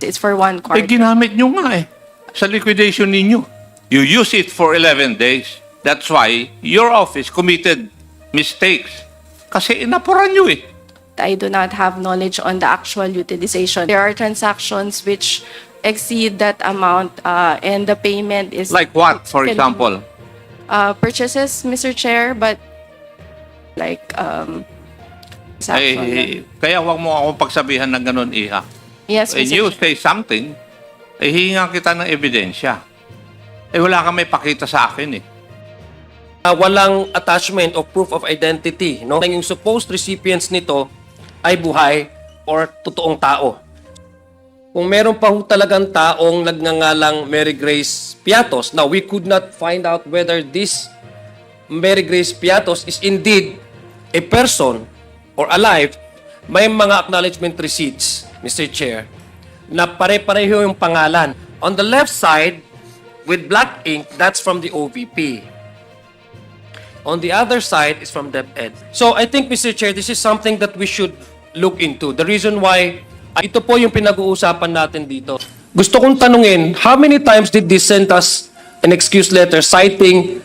It's for 1 Eh, quarter. ginamit nyo nga eh. Sa liquidation ninyo. You use it for 11 days. That's why your office committed mistakes. Kasi inapuran nyo eh. I do not have knowledge on the actual utilization. There are transactions which exceed that amount and the payment is... Like what, for example? Purchases, Mr. Chair, but like... Kaya wag mo akong pagsabihan ng ganun, Iha. Yes, When Mr. you Chair. say something, hihinga kita ng ebidensya. Wala kang may pakita sa akin eh. Walang attachment of proof of identity, no? Yung supposed recipients nito ay buhay or totoong tao. Kung meron pa ho talagang taong nagngangalang Mary Grace Piatos, now we could not find out whether this Mary Grace Piatos is indeed a person or alive. May mga acknowledgement receipts, Mr. Chair, na pare-pareho yung pangalan. On the left side, with black ink, that's from the OVP. On the other side is from DEpEd. So I think, Mr. Chair, this is something that we should look into. The reason why, ito po yung pinag-uusapan natin dito. Gusto kong tanungin, how many times did they send us an excuse letter citing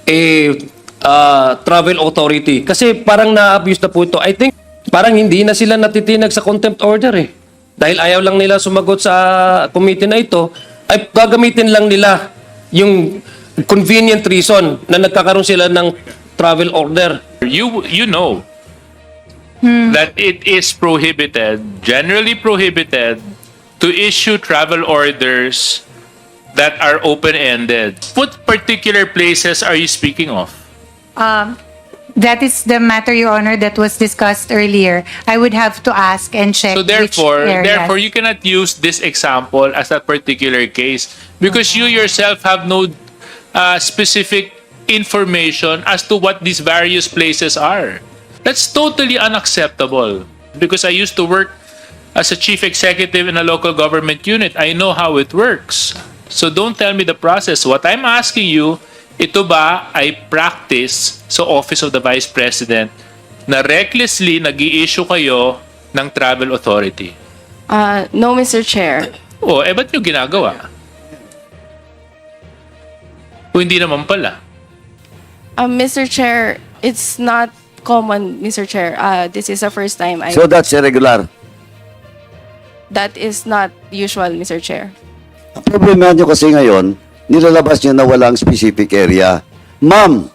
a travel authority? Kasi parang na-abuse na po ito. I think parang hindi na sila natitinag sa contempt order eh. Dahil ayaw lang nila sumagot sa committee na ito, ay gagamitin lang nila yung convenient reason na nagkakaroon sila ng travel order. You know that it is prohibited, generally prohibited, to issue travel orders that are open-ended. What particular places are you speaking of? That is the matter, Your Honor, that was discussed earlier. I would have to ask and check So which therefore, areas. you cannot use this example as a particular case because you yourself have no specific information as to what these various places are. That's totally unacceptable because I used to work as a chief executive in a local government unit. I know how it works. So don't tell me the process. What I'm asking you, ito ba ay practice sa Office of the Vice President na recklessly nag-i-issue kayo ng travel authority? No, Mr. Chair. Ba't nyo ginagawa? O hindi naman pala. Mr. Chair, it's not common, Mr. Chair. This is the first time I... So that's irregular. That is not usual, Mr. Chair. Ang problema nyo kasi ngayon, nilalabas nyo na walang specific area. Ma'am,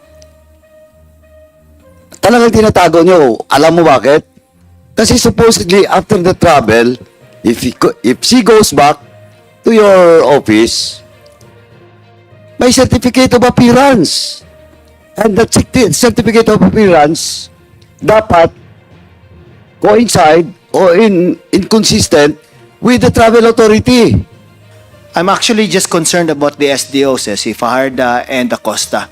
talagang tinatago nyo. Alam mo bakit? Kasi supposedly after the travel, if she goes back to your office, may certificate of appearance. And that certificate of appearance dapat coincide or inconsistent with the travel authority. I'm actually just concerned about the SDOs, si Fajarda and Acosta.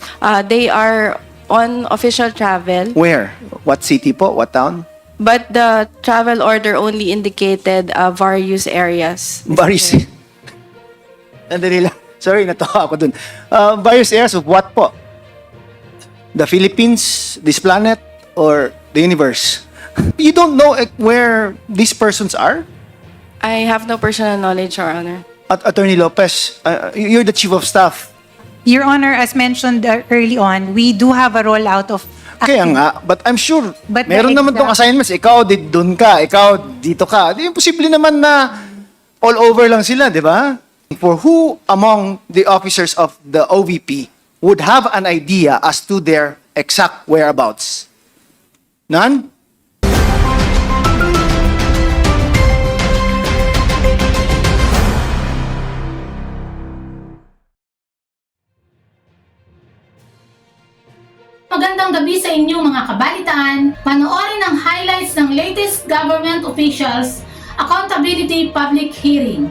They are on official travel, Where? What city po? What town? but the travel order only indicated various areas. Various. Nandali lang. Sorry, natawa ako dun. Various areas of what po? The Philippines, this planet, or the universe? You don't know where these persons are? I have no personal knowledge, Your Honor. At Attorney Lopez, you're the chief of staff. Your Honor, as mentioned early on, we do have a rollout of... Kaya nga, but I'm sure, But meron the naman tong assignments. Ikaw, doon ka. Ikaw, dito ka. Di imposible naman na all over lang sila, di ba? For who among the officers of the OVP would have an idea as to their exact whereabouts? None? Magandang gabi sa inyo mga kabalitaan. Panoorin ang highlights ng latest government officials accountability public hearing.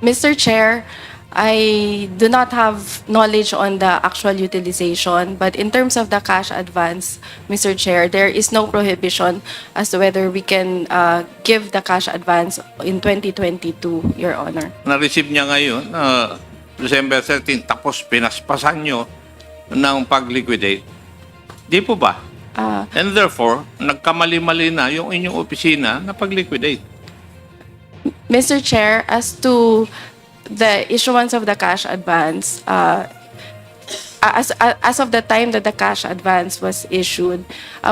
Mr. Chair, I do not have knowledge on the actual utilization, but in terms of the cash advance, Mr. Chair, there is no prohibition as to whether we can give the cash advance in 2022, Your Honor. Na-receive niya ngayon, December 13, tapos pinaspasan nyo ng pag-liquidate. Di po ba? And therefore, nagkamali-mali na yung inyong opisina na pag-liquidate. Mr. Chair, as to the issuance of the cash advance, as of the time that the cash advance was issued,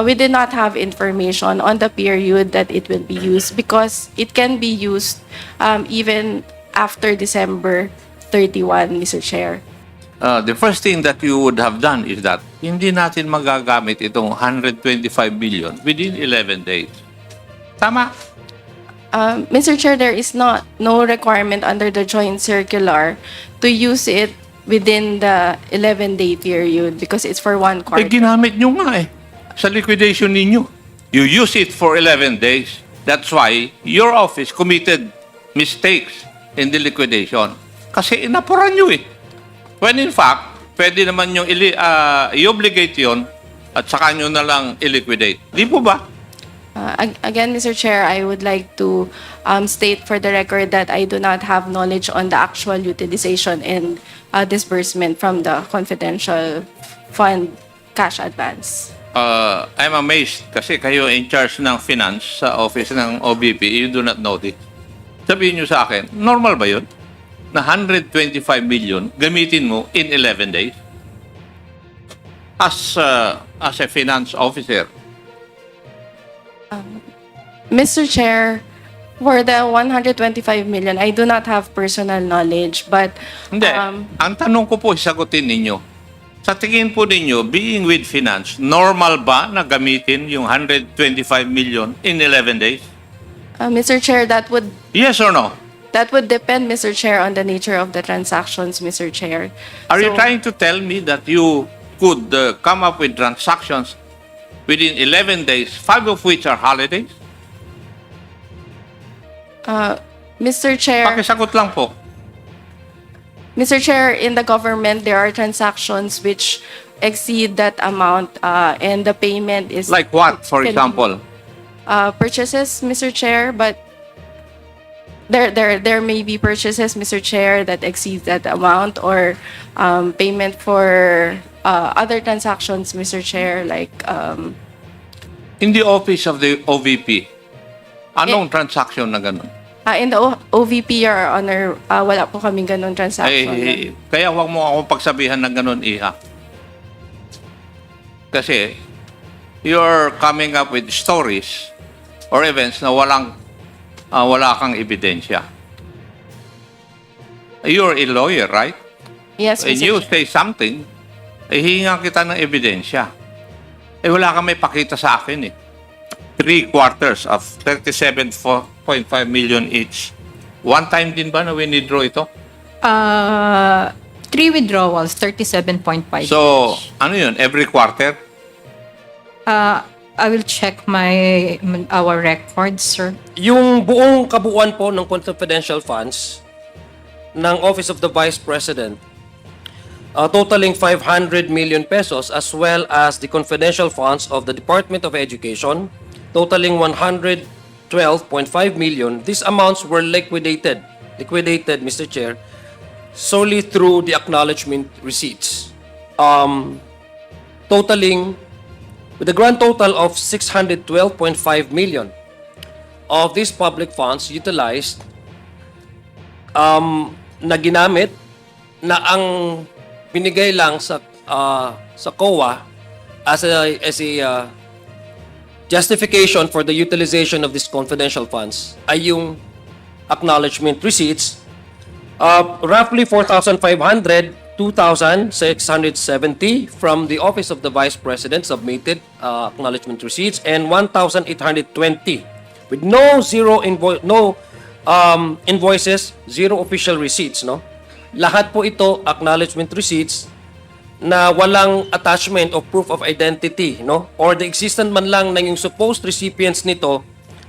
we did not have information on the period that it will be used because it can be used even after December 31, Mr. Chair. The first thing that you would have done is that hindi natin magagamit itong 125 billion within 11 days. Tama? Mr. Chair, there is no requirement under the joint circular to use it within the 11-day period because it's for one Eh, quarter. ginamit nyo nga eh. Sa liquidation ninyo. You use it for 11 days. That's why your office committed mistakes in the liquidation. Kasi inapuran nyo eh. When in fact, pwede naman yung i-obligate yun at saka nyo na lang i-liquidate. Di po ba? Again, Mr. Chair, I would like to state for the record that I do not have knowledge on the actual utilization and disbursement from the confidential fund cash advance. I'm amazed kasi kayo in charge ng finance sa office ng OVP, you do not know this. Sabihin nyo sa akin, normal ba yun? Na 125 million gamitin mo in 11 days? As a finance officer. Mr. Chair, for the 125 million, I do not have personal knowledge, but Hindi. Ang tanong ko po, sagutin ninyo. Sa tingin po ninyo, being with finance, normal ba na gamitin yung 125 million in 11 days? Mr. Chair, that would Yes or no? depend, Mr. Chair, on the nature of the transactions, Mr. Chair. Are you So, trying to tell me that you could come up with transactions within 11 days, 5 of which are holidays? Mr. Chair, Pakisagot lang po. Mr. Chair, in the government, there are transactions which exceed that amount, and the payment is Like what, for can- example? purchases, Mr. Chair, but there may be purchases, Mr. Chair, that exceed that amount, or payment for other transactions, Mr. Chair, like In the office of the OVP, anong transaction na ganun? in the OVP, Your Honor, wala po kaming ganun transaction. Kaya huwag mo akong pagsabihan ng ganun, Iha. Kasi, you're coming up with stories or events na wala kang ebidensya. You're a lawyer, right? Yes, And Mr. you Chair. say something, hihingan kita ng ebidensya. Wala kang may pakita sa akin eh. 3/4 of 37.5 million each. One time din ba na winidraw ito? 3 withdrawals, 37.5. So, ano yun? Every quarter? I will check our records, sir. Yung buong kabuuan po ng confidential funds ng Office of the Vice President, totaling 500 million pesos, as well as the confidential funds of the Department of Education, totaling 112.5 million. These amounts were liquidated, Mr. Chair, solely through the acknowledgement receipts, totaling with a grand total of 612.5 million of these public funds utilized, na ginamit na ang binigay lang sa COA as a justification for the utilization of these confidential funds ay yung acknowledgement receipts, roughly 4,500, 2,670 from the Office of the Vice President submitted acknowledgement receipts, and 1,820 with no invoices, zero official receipts, no? Lahat po ito acknowledgement receipts na walang attachment of proof of identity, no? Or the existence man lang ng yung supposed recipients nito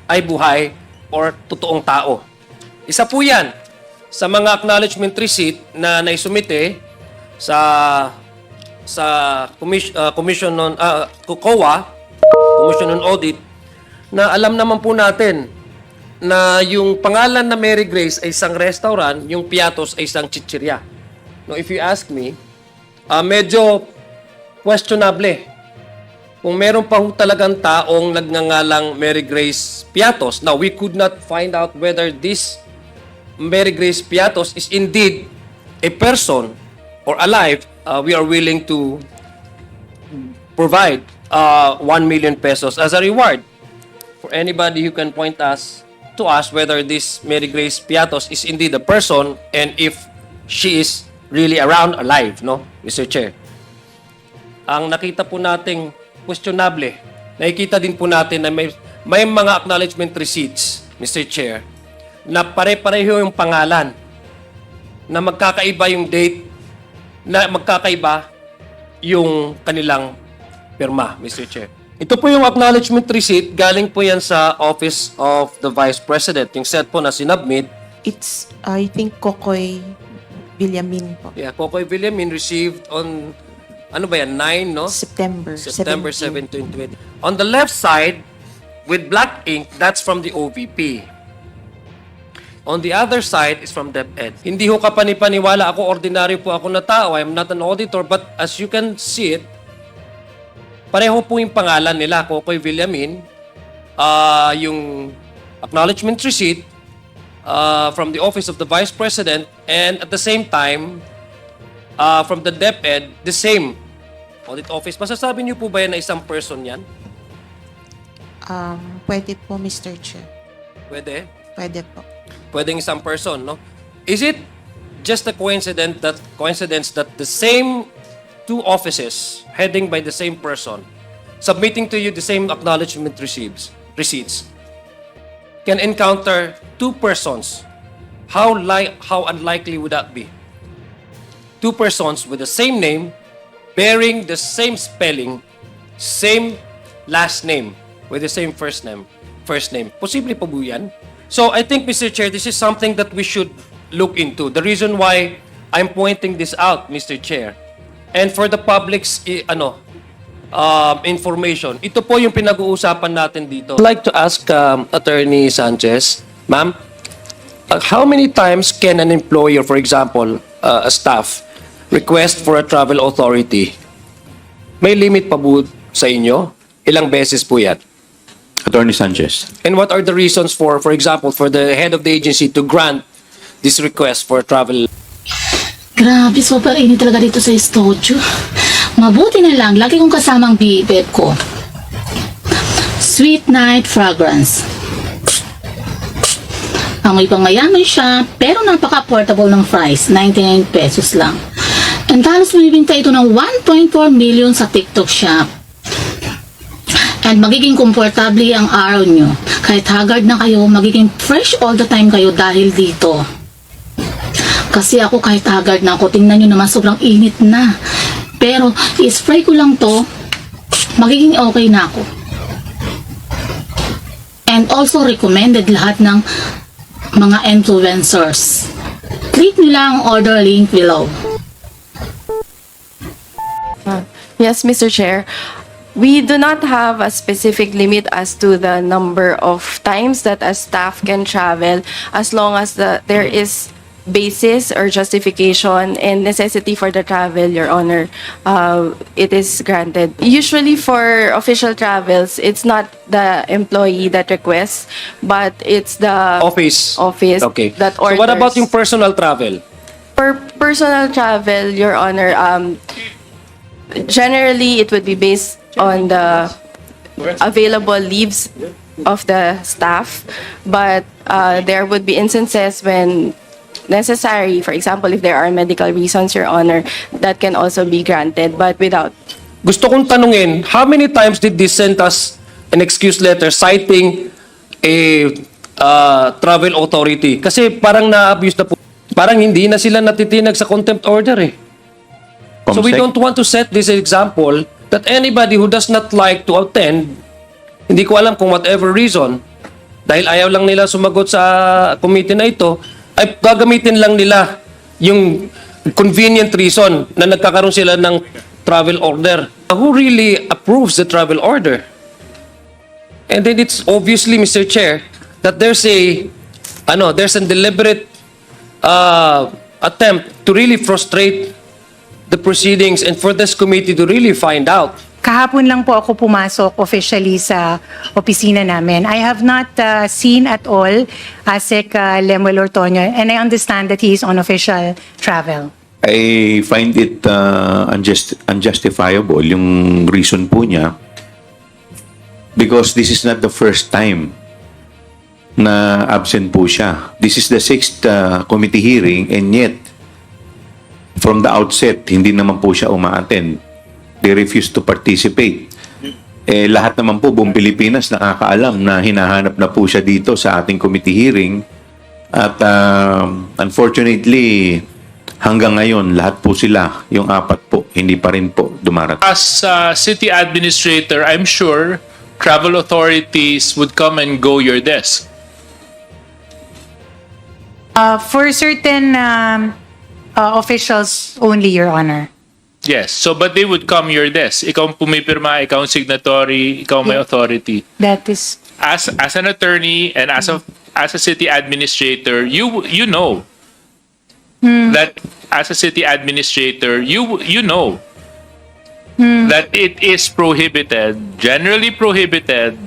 ay buhay or totoong tao. Isa po yan sa mga acknowledgement receipt na naisumite sa Commission on COA, Commission on Audit, na alam naman po natin na yung pangalan na Mary Grace ay isang restaurant, yung Piatos ay isang chichirya. No, if you ask me, medyo questionable kung meron pa ho talagang taong nagngangalang Mary Grace Piatos. Now, we could not find out whether this Mary Grace Piatos is indeed a person or alive. We are willing to provide 1 million pesos as a reward for anybody who can point to us whether this Mary Grace Piatos is indeed a person and if she is really around alive, no, Mr. Chair. Ang nakita po nating questionable, nakikita din po natin na may mga acknowledgement receipts, Mr. Chair, na pare-pareho yung pangalan, na magkakaiba yung date, na magkakaiba yung kanilang pirma, Mr. Chair. Ito po yung acknowledgement receipt, galing po yan sa Office of the Vice President, yung set po na sinubmit. It's, I think, Kokoy Villamin po. Yeah, Kokoy Villamin received on, ano ba yan, 9, no? September 7, 2020. On the left side, with black ink, that's from the OVP. On the other side is from DEpEd. Hindi ho kapanipaniwala ako, ordinaryo po ako na tao. I'm not an auditor, but as you can see it, pareho po yung pangalan nila, Kokoy Villamin, yung acknowledgement receipt from the Office of the Vice President, and at the same time, from the DEpEd, the same audit office. Masasabi niyo po ba yan na isang person yan? Pwede po, Mr. Chair. Pwede? Pwede po. Pwedeng isang person, no? Is it just a coincidence that the same two offices heading by the same person submitting to you the same acknowledgement receipts can encounter two persons? How unlikely would that be? Two persons with the same name, bearing the same spelling, same last name, with the same first name. Posible pa po yan? So I think, Mr. Chair, this is something that we should look into. The reason why I'm pointing this out, Mr. Chair, and for the public's information, ito po yung pinag-uusapan natin dito. I'd like to ask Attorney Sanchez, ma'am, how many times can an employer, for example, a staff, request for a travel authority? May limit pa po sa inyo? Ilang beses po yan? Attorney Sanchez. And what are the reasons for example, for the head of the agency to grant this request for travel? Grabe, super init talaga dito sa studio. Mabuti na lang, lagi kong kasamang BEpEd ko. Sweet Night Fragrance. Amoy pang mayaman siya, pero napaka-portable ng price, 99 pesos lang. And halos bumibinta ito ng 1.4 million sa TikTok shop. And magiging komportable ang araw nyo. Kahit haggard na kayo, magiging fresh all the time kayo dahil dito. Kasi ako kahit haggard na ako, tingnan nyo naman sobrang init na. Pero i-spray ko lang to, magiging okay na ako. And also recommended lahat ng mga influencers. Click nyo lang ang order link below. Yes, Mr. Chair. We do not have a specific limit as to the number of times that a staff can travel as long as there is basis or justification and necessity for the travel, Your Honor. It is granted. Usually for official travels, it's not the employee that requests, but it's the Office. Okay. that So orders. what about yung personal travel? For personal travel, Your Honor, generally it would be based on the available leaves of the staff, but there would be instances when necessary, for example, if there are medical reasons, Your Honor, that can also be granted, but without. Gusto kong tanungin, how many times did they send us an excuse letter citing a travel authority? Kasi parang na-abuse na po. Parang hindi na sila natitinag sa contempt order eh. So we don't want to set this example that anybody who does not like to attend, hindi ko alam kung whatever reason, dahil ayaw lang nila sumagot sa committee na ito, ay gagamitin lang nila yung convenient reason na nagkakaroon sila ng travel order. Who really approves the travel order? And then it's obviously, Mr. Chair, that there's a deliberate attempt to really frustrate the proceedings and for this committee to really find out Kahapon lang po ako pumasok officially sa opisina namin. I have not seen at all ASEC Lemuel Ortonio, and I understand that he is on official travel. I find it unjustifiable yung reason po niya because this is not the first time na absent po siya. This is the 6th committee hearing and yet from the outset, hindi naman po siya uma-attend. They refused to participate. Lahat naman po buong Pilipinas nakakaalam na hinahanap na po siya dito sa ating committee hearing at unfortunately hanggang ngayon lahat po sila, yung 4 po, hindi pa rin po dumarating. As city administrator, I'm sure travel authorities would come and go your desk. For certain officials only, Your Honor. Yes. So, but they would come your desk. Ikaw ang pumipirma, ikaw ang signatory, ikaw may authority. That is... As an attorney and as a city administrator, you know that as a city administrator, you know that it is prohibited, generally prohibited,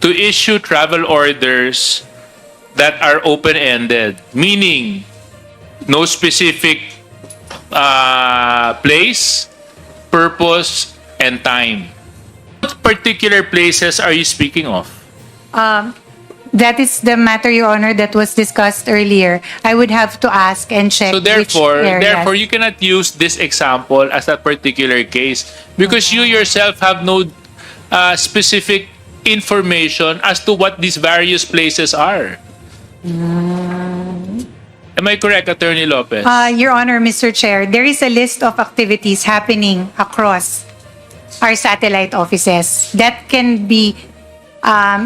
to issue travel orders that are open-ended, meaning no specific place, purpose, and time. What particular places are you speaking of? That is the matter, Your Honor, that was discussed earlier. I would have to ask and check So which therefore, areas. you cannot use this example as a particular case because you yourself have no specific information as to what these various places are. Am I correct, Attorney Lopez? Your Honor, Mr. Chair, there is a list of activities happening across our satellite offices that can be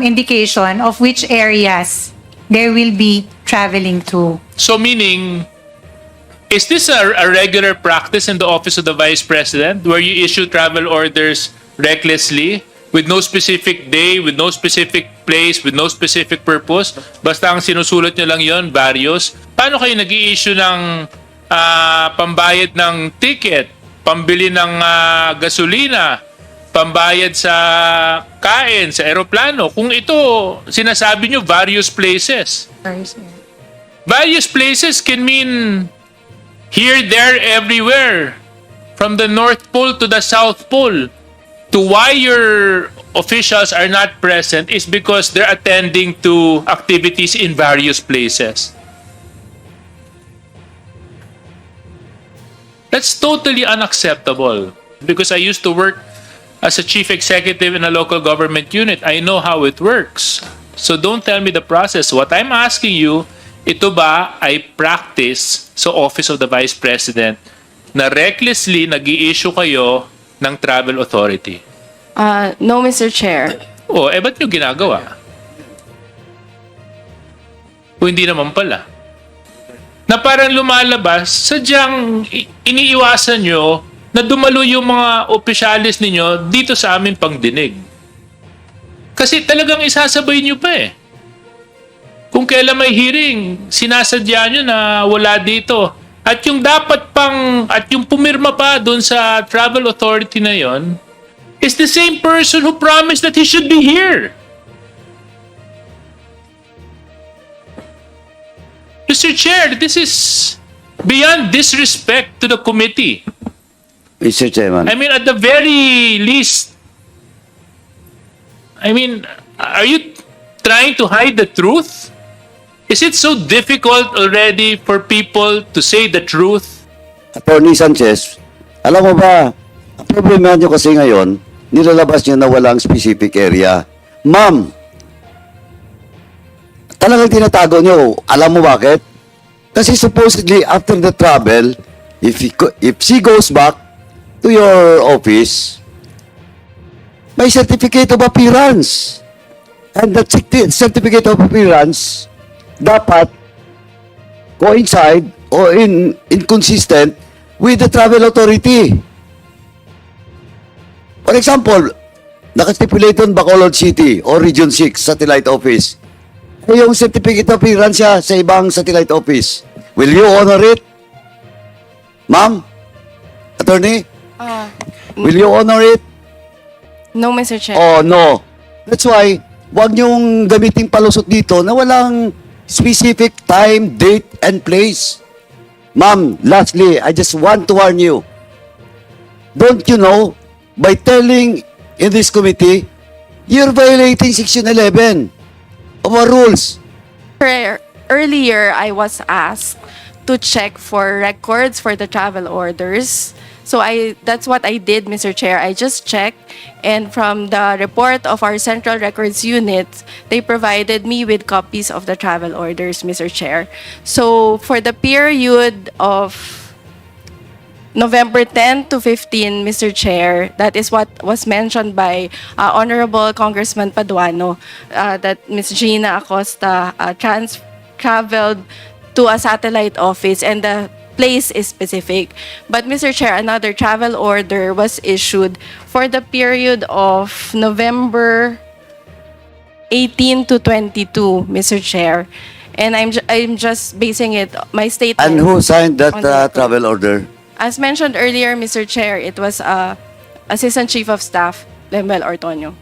indication of which areas they will be traveling to. So meaning, is this a regular practice in the Office of the Vice President where you issue travel orders recklessly with no specific day, with no specific place, with no specific purpose? Basta ang sinusulat nyo lang yon, various. Paano kayo nag-i-issue ng pambayad ng ticket, pambili ng gasolina, pambayad sa kain, sa eroplano? Kung ito, sinasabi nyo, various places. Various places can mean here, there, everywhere. From the North Pole to the South Pole. To why your officials are not present is because they're attending to activities in various places. That's totally unacceptable. Because I used to work as a chief executive in a local government unit. I know how it works. So don't tell me the process. What I'm asking you, ito ba ay practice sa Office of the Vice President na recklessly nag-i-issue kayo ng travel authority? No, Mr. Chair. Ba't nyo ginagawa? O hindi naman pala. Na parang lumalabas, sadyang iniiwasan nyo na dumalo yung mga opisyalis ninyo dito sa aming pangdinig. Kasi talagang isasabay nyo pa eh. Kung kailan may hearing, sinasadya nyo na wala dito. At yung dapat pang, at yung pumirma pa doon sa travel authority na yon is the same person who promised that he should be here. Mr. Chair, this is beyond disrespect to the committee. Mr. Chairman. I mean, at the very least, I mean, are you trying to hide the truth? Is it so difficult already for people to say the truth? Attorney Sanchez, alam mo ba, ang problema nyo kasi ngayon, nilalabas nyo na walang specific area. Ma'am, talagang tinatago nyo. Alam mo bakit? Kasi supposedly, after the travel, if she goes back to your office, may certificate of appearance. And that certificate of appearance dapat coincide or inconsistent with the travel authority. For example, nakastipulate on Bacolod City or Region 6 Satellite Office. Yung certificate of appearance siya sa ibang satellite office. Will you honor it? Ma'am? Attorney? Will you honor it? No, Mr. Chair. Oh, no. That's why, wag niyong gamitin palusot dito na walang specific time, date, and place. Ma'am, lastly, I just want to warn you. Don't you know, by telling in this committee, you're violating Section 11 of our rules. Earlier, I was asked to check for records for the travel orders. So that's what I did, Mr. Chair. I just checked, and from the report of our Central Records Unit, they provided me with copies of the travel orders, Mr. Chair. So for the period of November 10 to 15, Mr. Chair, that is what was mentioned by Honorable Congressman Paduano, that Ms. Gina Acosta traveled to a satellite office, and the place is specific. But Mr. Chair, another travel order was issued for the period of November 18 to 22, Mr. Chair. And I'm just basing it, my statement. And who signed that on the record. travel order? As mentioned earlier, Mr. Chair, it was Assistant Chief of Staff, Lemuel Ortonio.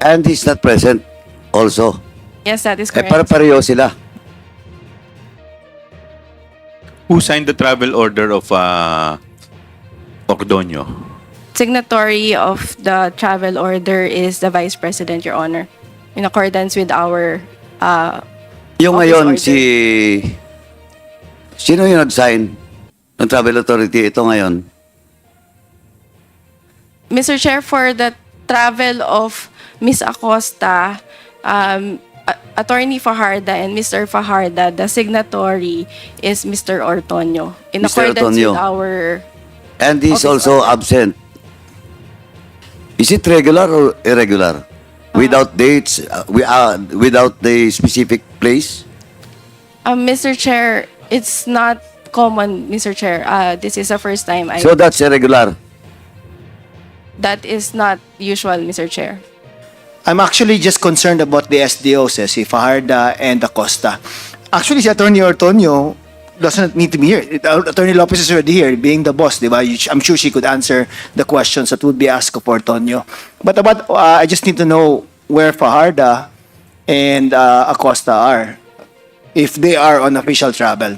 And he's not present also. Yes, that is Eh, correct. para-pareho sila. Who signed the travel order of Ocdonio? Signatory of the travel order is the Vice President, Your Honor, in accordance with our Yung office ngayon, order. sino yung nag-sign ng travel authority? Ito ngayon. Mr. Chair, for the travel of Ms. Acosta, Attorney Fajarda and Mr. Fajarda, the signatory is Mr. Ortonio. In Mr. accordance Ortonio. with our... And he's Office also order. absent. Is it regular or irregular? Without dates, without the specific place? Mr. Chair, it's not common, Mr. Chair. This is the first time So that's irregular. That is not usual, Mr. Chair. I'm actually just concerned about the SDOs, si Fajarda and Acosta. Actually, si Attorney Ortonio doesn't need to be here. Attorney Lopez is already here, being the boss, di ba? I'm sure she could answer the questions that would be asked of Ortonio. But I just need to know where Fajarda and Acosta are, if they are on official travel.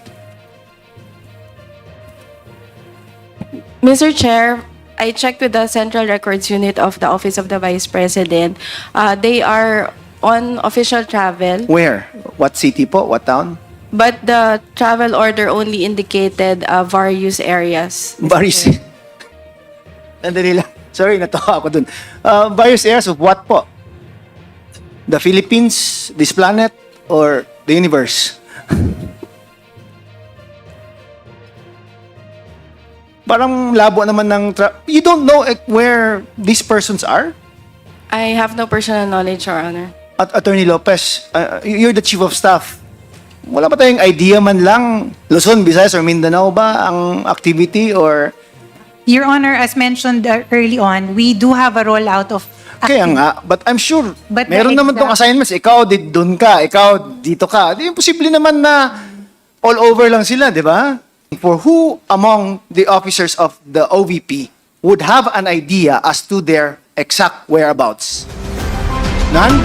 Mr. Chair, I checked with the Central Records Unit of the Office of the Vice President. They are on official travel, Where? What city po? What town? but the travel order only indicated various areas. Various. Nandali lang. Sorry, natawa ako dun. Various areas of what po? The Philippines, this planet, or the universe? Parang labo naman ng... You don't know where these persons are? I have no personal knowledge, Your Honor. At Attorney Lopez, you're the Chief of Staff. Wala ba tayong idea man lang, Luzon, Visayas, or Mindanao ba ang activity or... Your Honor, as mentioned early on, we do have a rollout of... Kaya nga, but I'm sure, But meron the naman tong assignments. Ikaw, doon ka. Ikaw, dito ka. Di imposible naman na all over lang sila, di ba? For who among the officers of the OVP would have an idea as to their exact whereabouts? None?